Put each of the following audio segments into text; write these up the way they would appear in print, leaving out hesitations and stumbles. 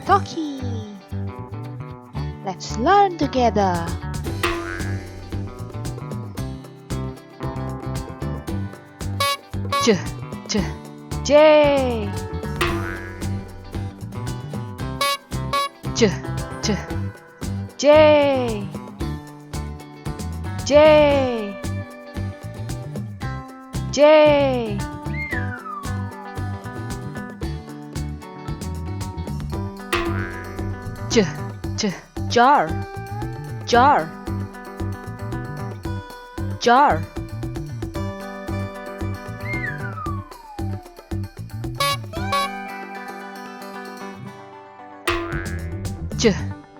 talkie. Let's learn together. J, J, J. J, J, J. J, J. J, J, jar, jar, jar. J,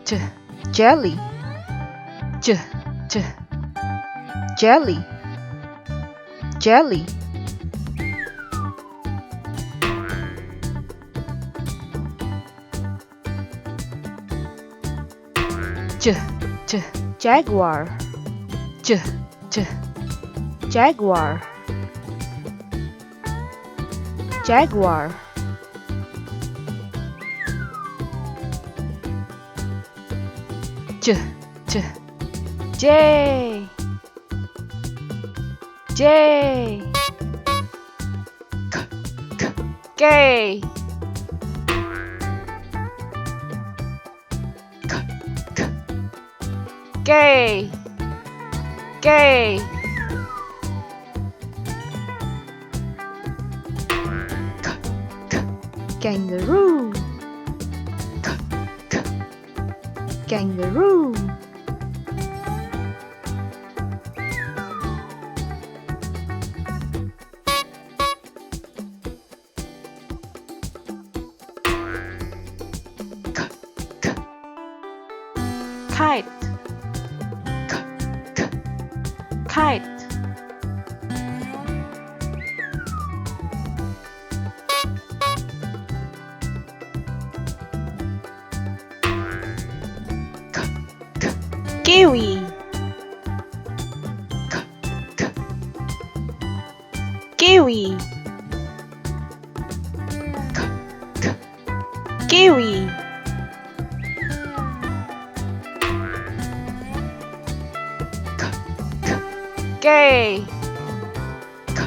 J, jelly, J, J, jelly, jelly. J, J, jaguar, J, J, jaguar, jaguar. J, J, J, J. K, K, K. K, K. K, K. Kangaroo, K, K. Kangaroo. K, K. Kite, K, K. Kite. K, K. Kiwi, K, K. Kiwi, K, K. Kiwi. K, K,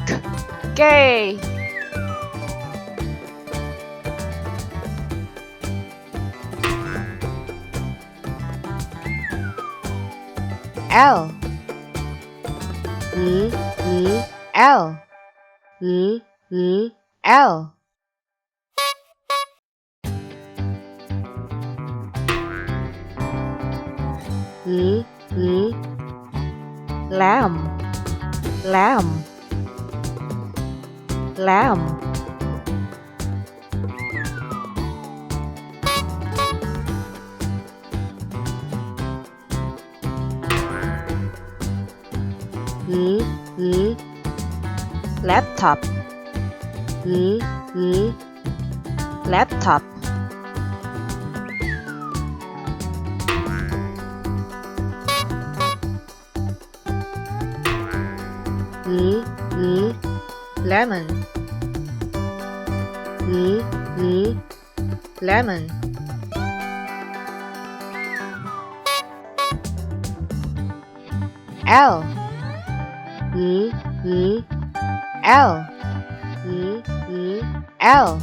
K, K. L, L, L, L, L, L. L, L. Lamb, lamb, lamb. L, L. Laptop, L, L. Laptop. L, L. Lemon, L, L. Lemon. L, L, L, L, L, L.